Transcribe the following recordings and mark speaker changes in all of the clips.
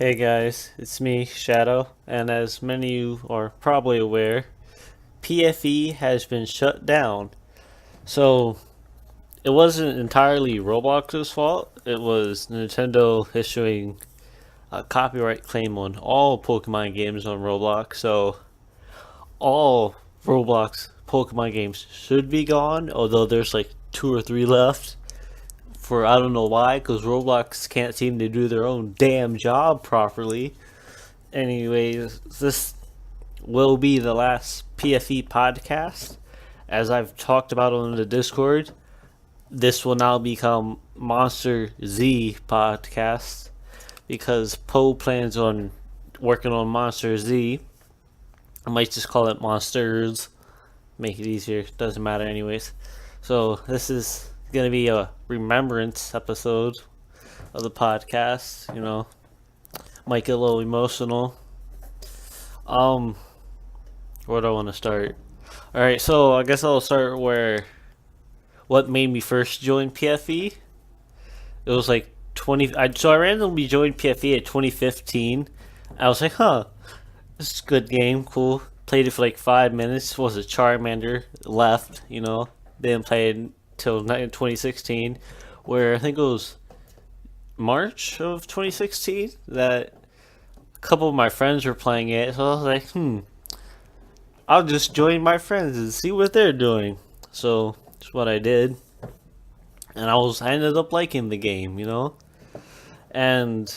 Speaker 1: Hey guys, it's me, Shadow, and as many of you are probably aware, PFE has been shut down. So, it wasn't entirely Roblox's fault, it was Nintendo issuing a copyright claim on all Pokemon games on Roblox, so all Roblox Pokemon games should be gone, although there's like two or three left. For I don't know why, because Roblox can't seem to do their own damn job properly. Anyways, this will be the last PFE podcast. As I've talked about on the Discord, this will now become Monster Z podcast because Poe plans on working on Monster Z. I might just call it Monsters, make it easier. Doesn't matter, anyways. So, this is going to be a remembrance episode of the podcast, might get a little emotional. Where do I want to start? Alright, so I guess I'll start where what made me first join PFE. It was like so I randomly joined PFE at 2015. I was like, this is a good game, cool. Played it for like 5 minutes. Was a Charmander, left, Didn't play it until 2016, where I think it was March of 2016 that a couple of my friends were playing it. So I was like, I'll just join my friends and see what they're doing. So that's what I did, and I ended up liking the game, And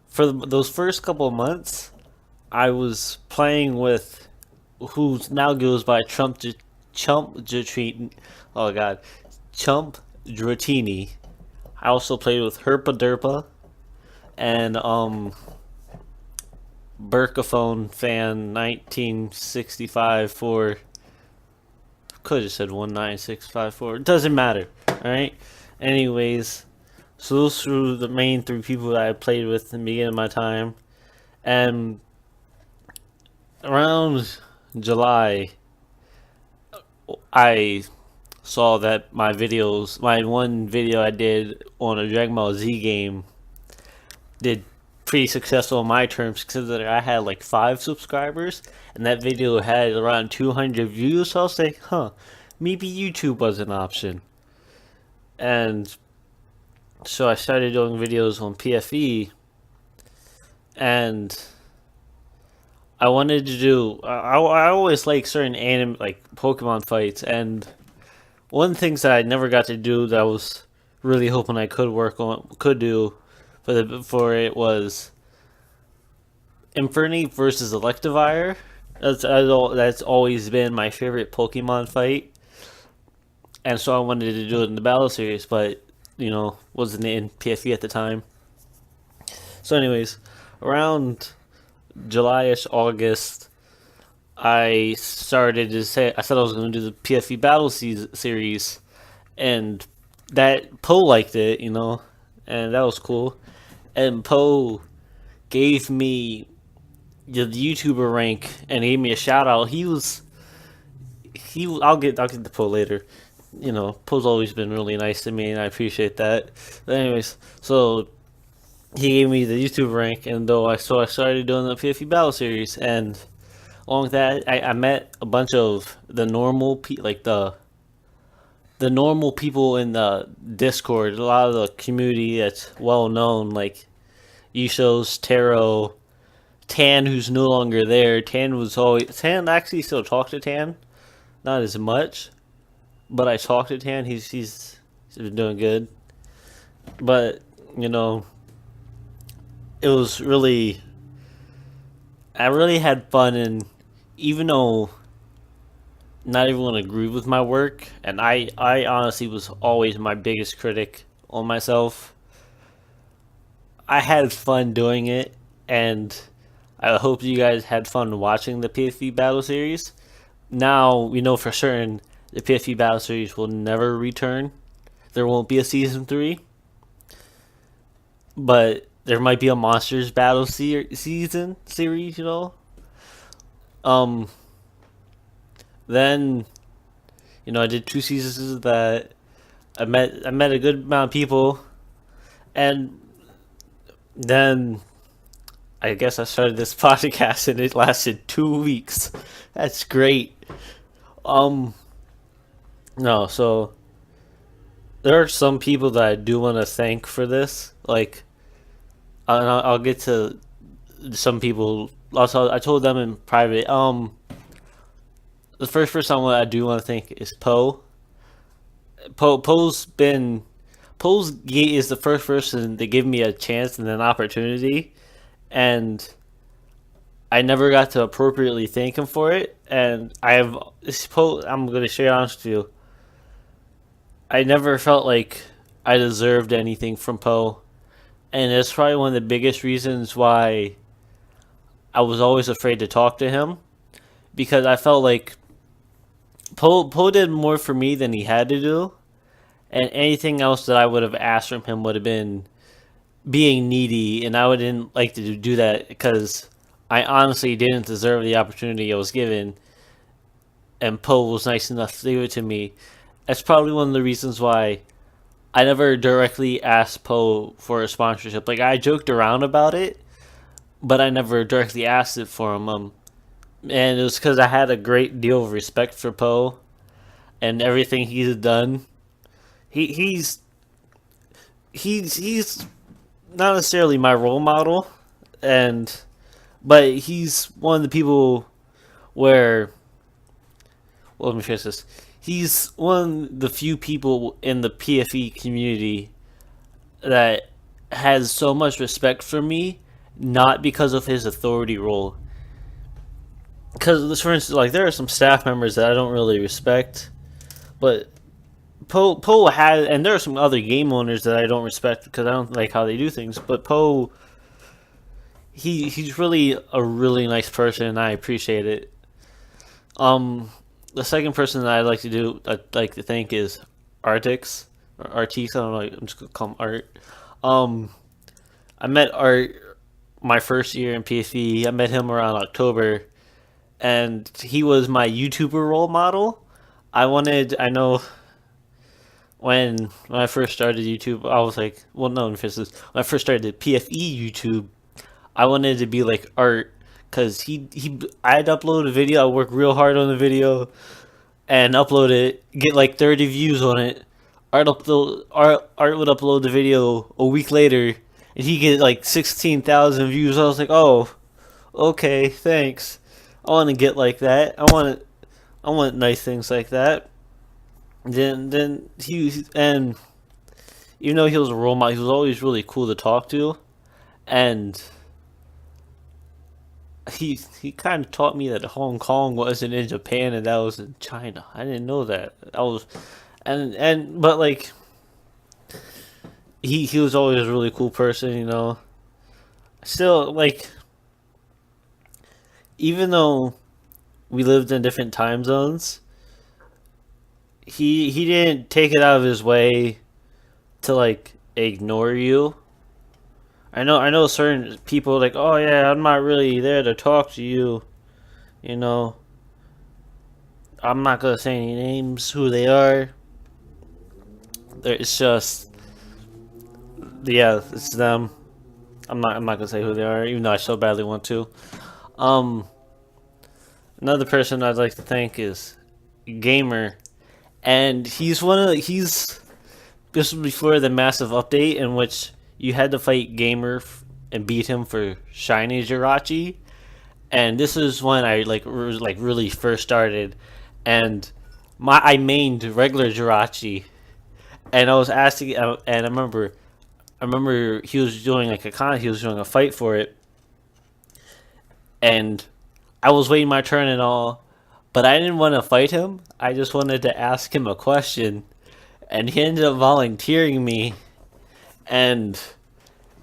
Speaker 1: for those first couple of months, I was playing with who now goes by Chump Dratini. Oh God, Chump Dratini. I also played with Herpa Derpa and Burkaphone fan 1965 for could have just said 19654. It doesn't matter. Alright? Anyways, so those were the main three people that I played with in the beginning of my time. And around July, I saw that my one video I did on a Dragon Ball Z game did pretty successful on my terms, considering I had like 5 subscribers and that video had around 200 views. So I was like, maybe YouTube was an option. And so I started doing videos on PFE, and I wanted to do I always like certain anime, like Pokemon fights, and one of the things that I never got to do that I was really hoping I could do for it was Infernape versus Electivire. That's always been my favorite Pokemon fight, and so I wanted to do it in the Battle Series, but wasn't in PFE at the time. So, anyways, around July-ish, August, I said I was going to do the PFE Battle Series, and that Poe liked it, and that was cool. And Poe gave me the YouTuber rank and gave me a shout out. I'll get to Poe later. Poe's always been really nice to me, and I appreciate that. But anyways, so he gave me the YouTube rank, and I started doing the PFE Battle Series, and along with that, I met a bunch of the normal the normal people in the Discord. A lot of the community that's well known, like Ishos, Taro, Tan, who's no longer there. Tan actually still talk to Tan, not as much, but I talked to Tan. He's been doing good, but it was I really had fun, and even though not everyone agreed with my work, and I honestly was always my biggest critic on myself, I had fun doing it, and I hope you guys had fun watching the PFE Battle Series. Now we know for certain the PFE Battle Series will never return. There won't be a Season 3. But there might be a Monsters Battle series, Then, I did 2 seasons of that. I met a good amount of people, and then I guess I started this podcast and it lasted 2 weeks. That's great. Um, no, so there are some people that I do want to thank for this. Like, I'll get to some people. Also, I told them in private. The first person I do want to thank is Poe. Poe's been is the first person to give me a chance and an opportunity, and I never got to appropriately thank him for it. And I'm gonna share honest with you. I never felt like I deserved anything from Poe, and it's probably one of the biggest reasons why I was always afraid to talk to him, because I felt like Poe did more for me than he had to do, and anything else that I would have asked from him would have been being needy, and I wouldn't like to do that because I honestly didn't deserve the opportunity I was given, and Poe was nice enough to give it to me. That's probably one of the reasons why I never directly asked Poe for a sponsorship. Like, I joked around about it, but I never directly asked it for him. And it was because I had a great deal of respect for Poe and everything he's done. He's not necessarily my role model, but he's one of the people where, well, let me finish this. He's one of the few people in the PFE community that has so much respect for me, not because of his authority role. Because, for instance, like, there are some staff members that I don't really respect, but Poe had, and there are some other game owners that I don't respect because I don't like how they do things. But Poe, he's really a really nice person, and I appreciate it. The second person that I'd like to thank is Arteex or Arteex. I don't know. I'm just gonna call him Art. I met Art my first year in PFE. I met him around October, and he was my YouTuber role model. I know when I first started YouTube, I was like, well, no, for instance, when I first started PFE YouTube, I wanted to be like Art, because I'd upload a video, I work real hard on the video, and upload it, get like 30 views on it. Art would upload the video a week later, and he get like 16,000 views. I was like, oh, okay, thanks. I want to get like that. I want nice things like that. Then and even though he was a role model, he was always really cool to talk to, and he kind of taught me that Hong Kong wasn't in Japan and that was in China. I didn't know that. But like he was always a really cool person, you know. Still, like, even though we lived in different time zones, he didn't take it out of his way to like ignore you. I know certain people like, oh yeah, I'm not really there to talk to you, you know. I'm not gonna say any names, who they are. It's just, yeah, it's them. I'm not gonna say who they are, even though I so badly want to. Another person I'd like to thank is Gamer, and he's this was before the massive update in which you had to fight Gamer and beat him for shiny Jirachi, and this is when I really first started, and I mained regular Jirachi, and I was asking, and I remember he was doing he was doing a fight for it, and I was waiting my turn and all, but I didn't want to fight him. I just wanted to ask him a question, and he ended up volunteering me, and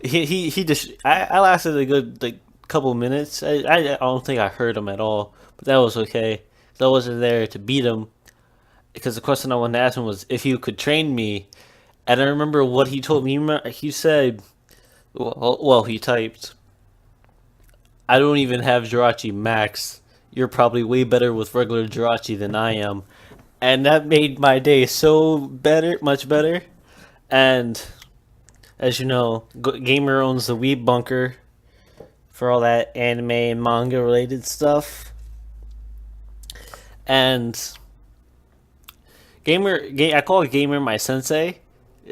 Speaker 1: he just I lasted a good like couple minutes. I don't think I hurt him at all, but that was okay. I wasn't there to beat him, because the question I wanted to ask him was if he could train me, and I remember what he told me. He said, well, he typed, I don't even have Jirachi Max. You're probably way better with regular Jirachi than I am. And that made my day much better. And as you know, Gamer owns the Weeb Bunker for all that anime and manga related stuff. And I call Gamer my sensei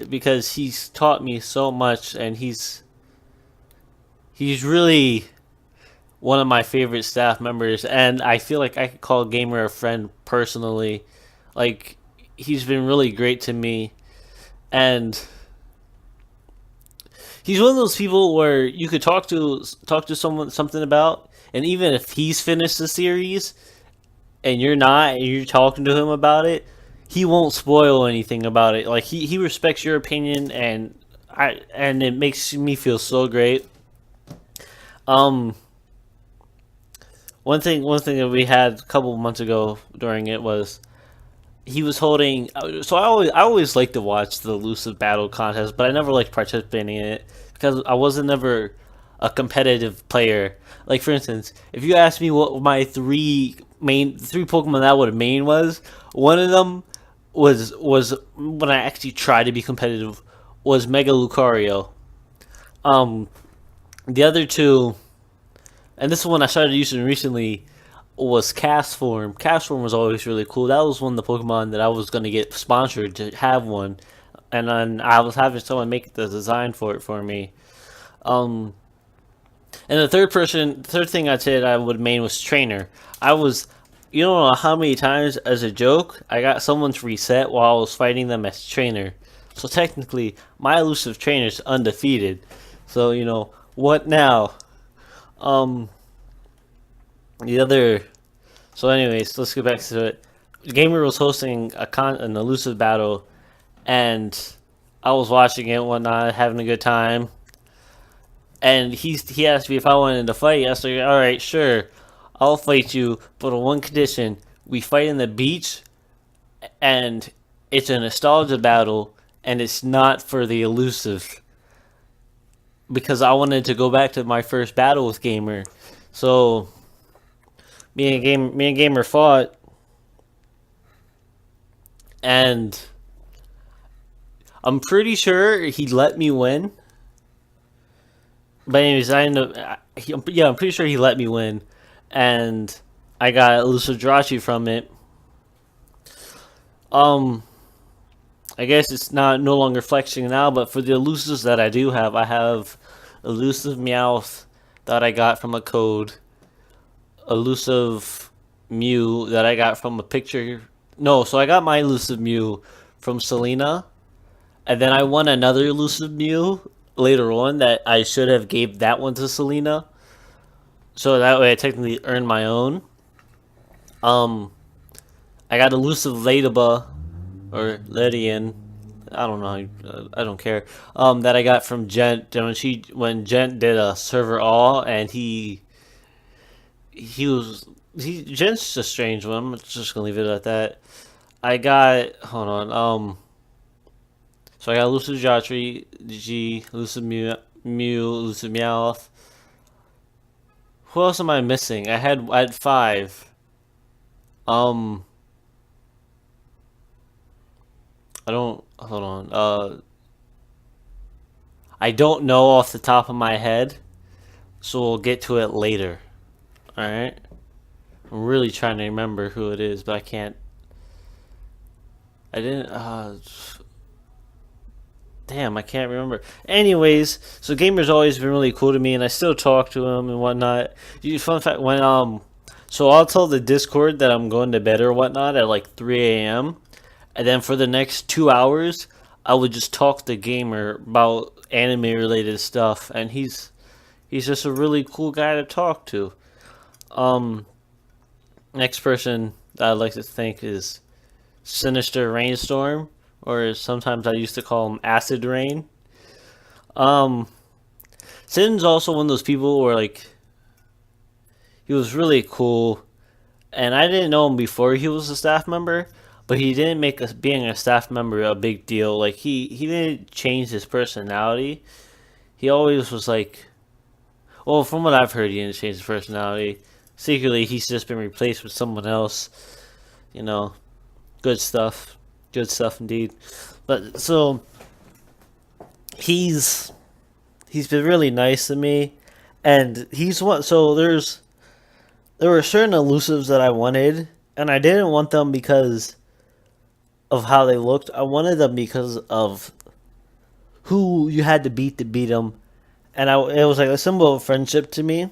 Speaker 1: because he's taught me so much, and he's really one of my favorite staff members, and I feel like I could call Gamer a friend personally. Like, he's been really great to me, and he's one of those people where you could talk to someone something about, and even if he's finished the series and you're not, and you're talking to him about it, he won't spoil anything about it. Like, he respects your opinion, and it makes me feel so great. One thing that we had a couple of months ago during it was he was holding. So I always like to watch the elusive battle contest, but I never liked participating in it because I wasn't never a competitive player. Like, for instance, if you asked me what my three Pokemon that I would have main was, one of them was when I actually tried to be competitive was Mega Lucario. The other two, and this one I started using recently, was Castform. Castform was always really cool. That was one of the Pokemon that I was going to get sponsored to have one, and then I was having someone make the design for it for me. And the third thing I'd say that I would main was Trainer. You don't know how many times as a joke I got someone to reset while I was fighting them as Trainer. So technically, my elusive Trainer is undefeated. So, what now? The other. So, anyways, let's get back to it. Gamer was hosting an elusive battle, and I was watching it and whatnot, having a good time. And he asked me if I wanted to fight. I said, "All right, sure, I'll fight you, but on one condition: we fight in the beach, and it's a nostalgia battle, and it's not for the elusive." Because I wanted to go back to my first battle with Gamer. So me and Gamer fought, and I'm pretty sure he let me win. But anyways, I'm pretty sure he let me win, and I got elusive Jirachi from it. I guess it's no longer flexing now, but for the elusives that I do have, I have elusive Meowth that I got from a code, elusive Mew that I got from a picture. No, so I got my elusive Mew from Selena, and then I won another elusive Mew later on that I should have gave that one to Selena. So that way I technically earned my own. I got elusive Ladybug or Lydian, I don't know, I don't care. That I got from Gent when Gent did a server all, and Gent's a strange one. I'm just gonna leave it at that. Hold on. So I got elusive Jatri, elusive Mew, elusive Meowth. Who else am I missing? I had 5. I don't. Hold on. I don't know off the top of my head, so we'll get to it later. Alright? I'm really trying to remember who it is, but I can't. I didn't. Damn, I can't remember. Anyways, so Gamer's always been really cool to me, and I still talk to him and whatnot. Fun fact, so I'll tell the Discord that I'm going to bed or whatnot at like 3 a.m. And then for the next 2 hours, I would just talk to Gamer about anime-related stuff, and he's just a really cool guy to talk to. Next person that I'd like to thank is SinisterRainstorm, or sometimes I used to call him Acid Rain. Sin's also one of those people where, like, he was really cool, and I didn't know him before he was a staff member, but he didn't make being a staff member a big deal. Like, he didn't change his personality. He always was like, well, from what I've heard, he didn't change his personality. Secretly, he's just been replaced with someone else. Good stuff. Good stuff indeed. But, so, he's been really nice to me, And he's one. So there were certain elusives that I wanted, and I didn't want them because of how they looked. I wanted them because of who you had to beat them, and it was like a symbol of friendship to me.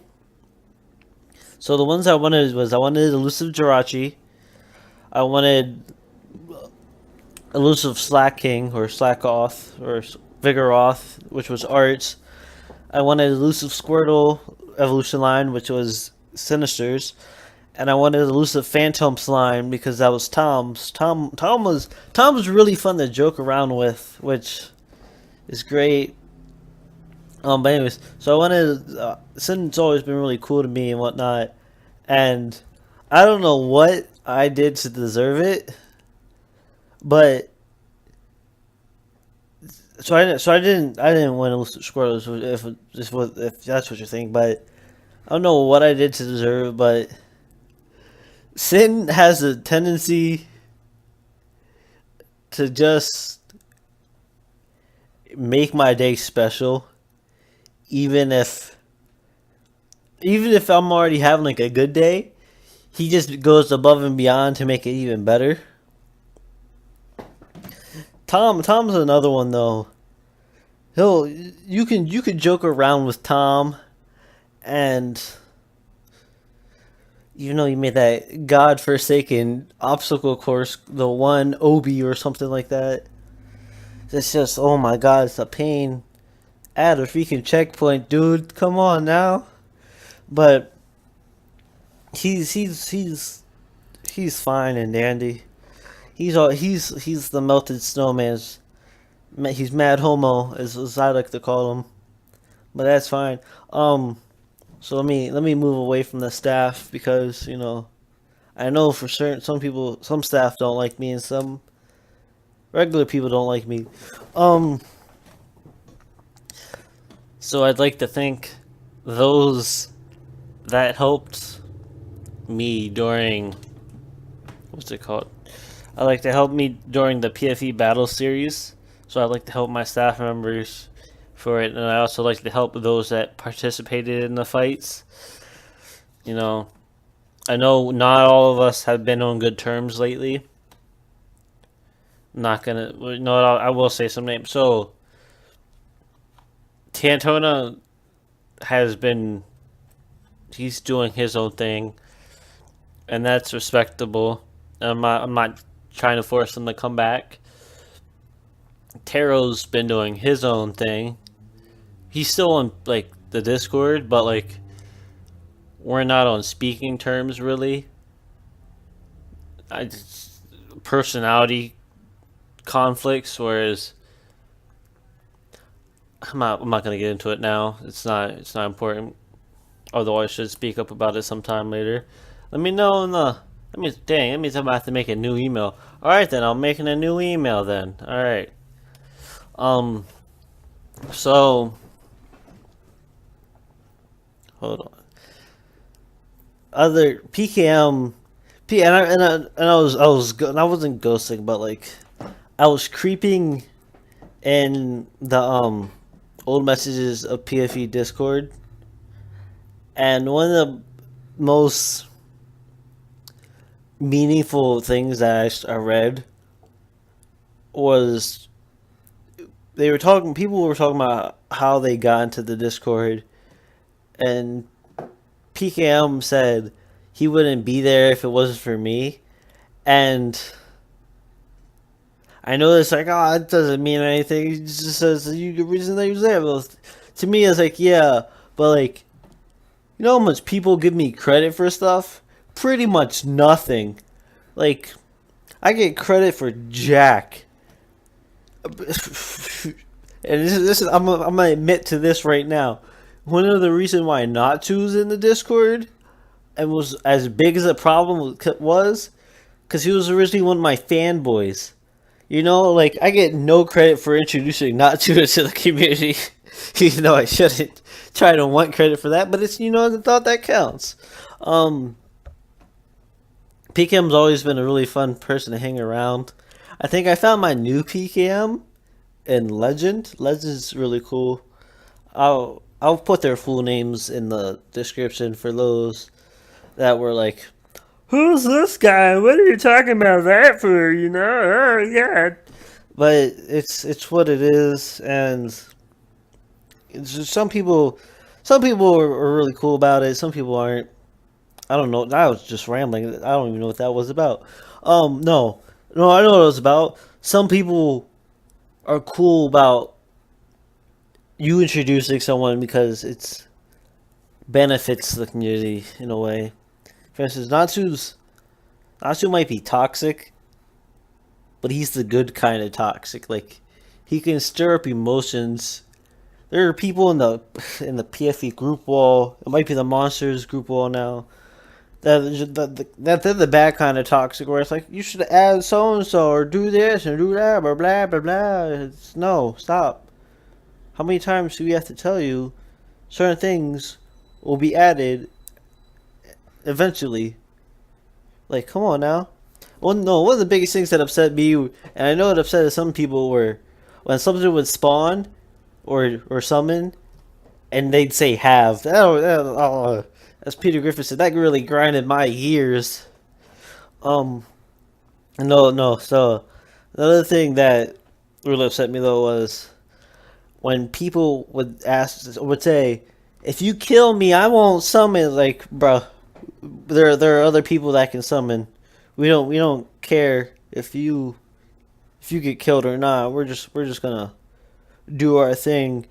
Speaker 1: So the ones I wanted was I wanted elusive Jirachi, I wanted elusive Slack King or Slackoth or Vigoroth, which was Arts. I wanted elusive Squirtle evolution line, which was Sinister's, and I wanted elusive Phantom Slime because that was Tom's. Tom was really fun to joke around with, which is great. But anyways, so I wanted Sin's always been really cool to me and whatnot, and I don't know what I did to deserve it, but I didn't win elusive Squirtles if that's what you're thinking, but I don't know what I did to deserve it, but Sin has a tendency to just make my day special, even if I'm already having like a good day. He just goes above and beyond to make it even better. Tom's another one though. You could joke around with Tom, and you made that godforsaken obstacle course, the one Obi or something like that. It's just, oh my god, it's a pain. Add a freaking checkpoint, dude. Come on now. But he's fine and dandy. He's the melted snowman's. He's mad homo, as I like to call him. But that's fine. So let me move away from the staff because I know for certain some staff don't like me and some regular people don't like me. So I'd like to thank those that helped me during what's it called? I like to help me during the PFE battle series. So I'd like to help my staff members for it, and I also like to help those that participated in the fights. I know not all of us have been on good terms lately. Not gonna, I will say some names. So Tantona he's doing his own thing, and that's respectable. I'm not trying to force him to come back. Taro's been doing his own thing. He's still on the Discord, but we're not on speaking terms really. Personality conflicts, whereas I'm not gonna get into it now. It's not important. Although I should speak up about it sometime later. Let me know that means I'm about to make a new email. Alright then, I'm making a new email then. Alright. So hold on. Other PKM I wasn't ghosting, but I was creeping in the old messages of PFE Discord, and one of the most meaningful things that I read was people were talking about how they got into the Discord, and PKM said he wouldn't be there if it wasn't for me. And I know it's it doesn't mean anything. He just says the reason that he was there. Well, to me, it's yeah, but you know how much people give me credit for stuff? Pretty much nothing. I get credit for jack. And this is I'm gonna admit to this right now. One of the reasons why Natsu was in the Discord and was as big as a problem was because he was originally one of my fanboys. I get no credit for introducing Natsu to the community, even though I shouldn't try to want credit for that. But it's the thought that counts. PKM's always been a really fun person to hang around. I think I found my new PKM in Legend. Legend's really cool. I I'll put their full names in the description for those that were like, "Who's this guy? What are you talking about that for?" You know, oh yeah. But it's what it is, and it's just some people are really cool about it. Some people aren't. I don't know. I was just rambling. I don't even know what that was about. No, no, I know what it was about. Some people are cool about you introducing someone because it's benefits the community in a way. For instance, Natsu might be toxic, but he's the good kind of toxic. Like he can stir up emotions. There are people in the PFE group wall. It might be the monsters group wall now. That they're the bad kind of toxic, where it's like you should add so and so or do this and do that, blah blah blah blah. No, stop. How many times do we have to tell you certain things will be added eventually? Like, come on now. Well, no, one of the biggest things that upset me, and I know it upset some people, were when something would spawn or summon, and they'd say have. As Peter Griffin said, that really grinded my gears. No. So another thing that really upset me though was when people would say, "If you kill me, I won't summon." Like, bruh, there are other people that can summon. We don't care if you get killed or not. We're just gonna do our thing.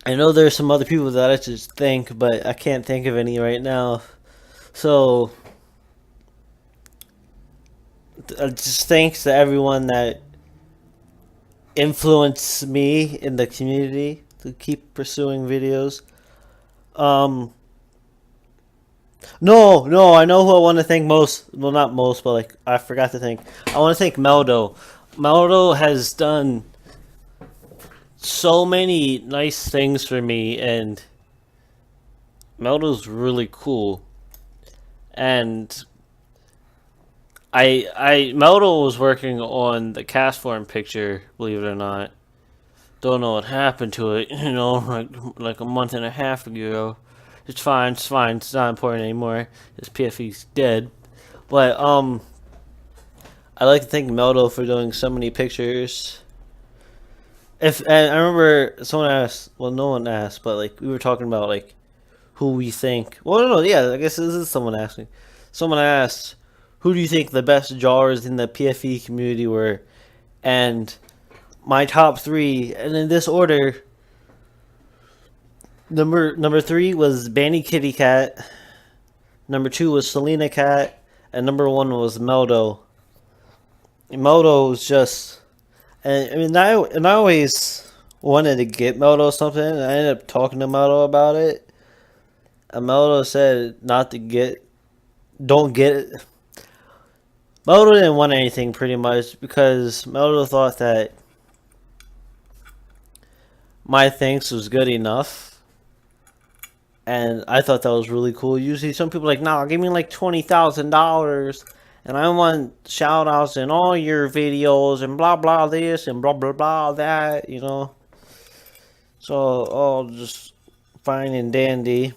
Speaker 1: I know there's some other people that I just think, but I can't think of any right now. So, just thanks to everyone that influenced me in the community to keep pursuing videos. No, I know who I want to thank most. Well, not most, but like I forgot to thank. I want to thank Meldo. Meldo has done so many nice things for me, and Meldo's really cool. And Meldo was working on the cast form picture, believe it or not. Don't know what happened to it, like a month and a half ago. It's fine, it's not important anymore. This PFE's dead. But I'd like to thank Meldo for doing so many pictures. And I remember someone asked, well, no one asked, but like we were talking about like who we think. Well, no, yeah, I guess this is someone asking. Someone asked, who do you think the best drawers in the PFE community were? And my top three, and in this order, number 3 was Banny Kitty Cat, number 2 was Selena Cat, and number 1 was Meldo. Meldo was just, and I always wanted to get Meldo something, and I ended up talking to Meldo about it. And Meldo said not to don't get it. Meldo didn't want anything pretty much because Meldo thought that my thanks was good enough. And I thought that was really cool. Usually some people are like, nah, give me like $20,000 and I want shout outs in all your videos and blah blah this and blah blah blah that, So all just fine and dandy.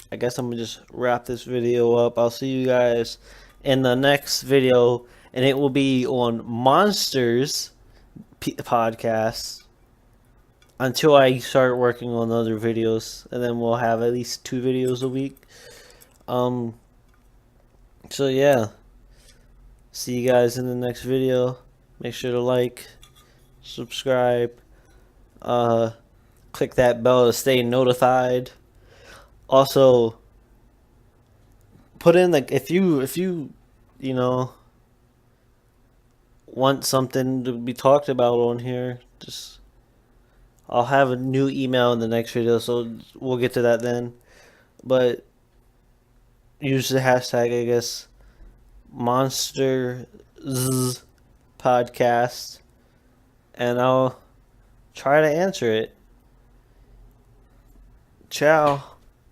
Speaker 1: I guess I'm gonna just wrap this video up. I'll see you guys in the next video, and it will be on Monsters podcast until I start working on other videos, and then we'll have at least 2 videos a week. So yeah, see you guys in the next video. Make sure to like, subscribe, click that bell to stay notified. Also, put in like if you want something to be talked about on here, just I'll have a new email in the next video, so we'll get to that then. But use the hashtag, I guess, Monsters podcast, and I'll try to answer it. Ciao.